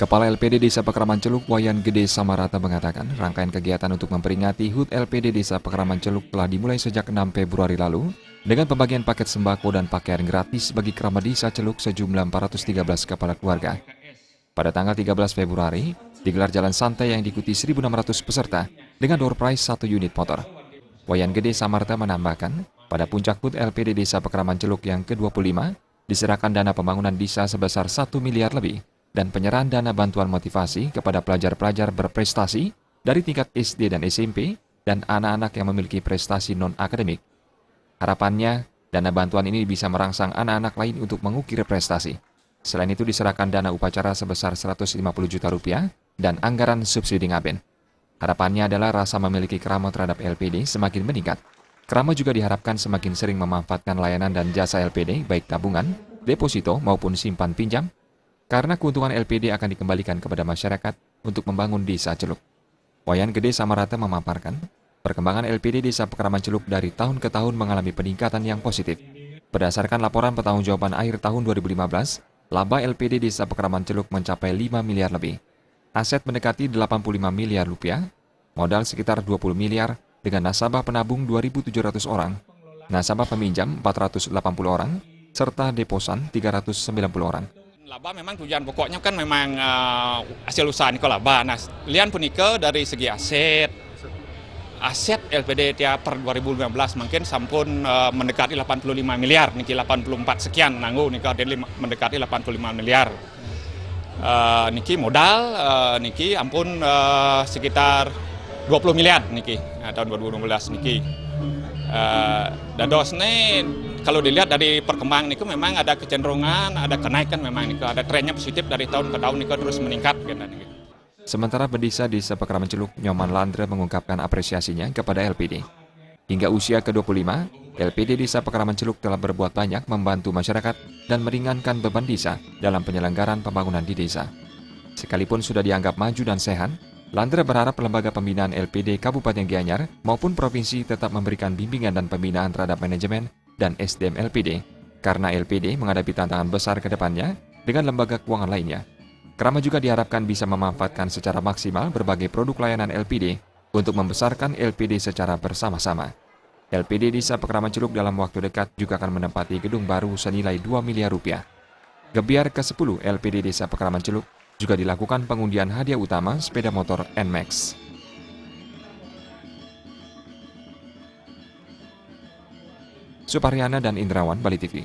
Kepala LPD Desa Pekraman Celuk Wayan Gede Samarata mengatakan rangkaian kegiatan untuk memperingati HUT LPD Desa Pekraman Celuk telah dimulai sejak 6 Februari lalu dengan pembagian paket sembako dan pakaian gratis bagi kerabat desa Celuk sejumlah 413 kepala keluarga. Pada tanggal 13 Februari, digelar jalan santai yang diikuti 1.600 peserta dengan door prize 1 unit motor. Wayan Gede Samarata menambahkan, pada puncak HUT LPD Desa Pekraman Celuk yang ke-25, diserahkan dana pembangunan desa sebesar 1 miliar lebih dan penyerahan dana bantuan motivasi kepada pelajar-pelajar berprestasi dari tingkat SD dan SMP dan anak-anak yang memiliki prestasi non-akademik. Harapannya, dana bantuan ini bisa merangsang anak-anak lain untuk mengukir prestasi. Selain itu diserahkan dana upacara sebesar 150 juta rupiah dan anggaran subsidi ngaben. Harapannya adalah rasa memiliki Krama terhadap LPD semakin meningkat. Krama juga diharapkan semakin sering memanfaatkan layanan dan jasa LPD baik tabungan, deposito maupun simpan pinjam, karena keuntungan LPD akan dikembalikan kepada masyarakat untuk membangun desa Celuk. Wayan Gede Samarata memaparkan, perkembangan LPD Desa Pekraman Celuk dari tahun ke tahun mengalami peningkatan yang positif. Berdasarkan laporan pertanggungjawaban akhir tahun 2015, laba LPD Desa Pekraman Celuk mencapai 5 miliar lebih. Aset mendekati 85 miliar rupiah, modal sekitar 20 miliar dengan nasabah penabung 2.700 orang, nasabah peminjam 480 orang, serta deposan 390 orang. Laba memang tujuan pokoknya kan memang hasil usaha niko laba. Nah, lian punika dari segi aset LPD tiap per 2015 mungkin sampun mendekati 85 miliar, niki 84 sekian nanggu nika mendekati 85 miliar. Niki modal niki ampun sekitar 20 miliar niki tahun 2016 niki. Dados nih kalau dilihat dari perkembangan niku memang ada kecenderungan, ada kenaikan memang niku, ada trennya positif dari tahun ke tahun niku terus meningkat gitu. Sementara Pendesa Desa Pekraman Celuk Nyoman Landra mengungkapkan apresiasinya kepada LPD. Hingga usia ke-25, LPD Desa Pekraman Celuk telah berbuat banyak membantu masyarakat dan meringankan beban desa dalam penyelenggaraan pembangunan di desa. Sekalipun sudah dianggap maju dan sehat, Landra berharap lembaga pembinaan LPD Kabupaten Gianyar maupun provinsi tetap memberikan bimbingan dan pembinaan terhadap manajemen dan SDM LPD, karena LPD menghadapi tantangan besar ke depannya dengan lembaga keuangan lainnya. Krama juga diharapkan bisa memanfaatkan secara maksimal berbagai produk layanan LPD untuk membesarkan LPD secara bersama-sama. LPD Desa Pekraman Celuk dalam waktu dekat juga akan menempati gedung baru senilai 2 miliar rupiah. Gebiar ke-10 LPD Desa Pekraman Celuk juga dilakukan pengundian hadiah utama sepeda motor NMAX. Suparyana dan Indrawan, Bali TV.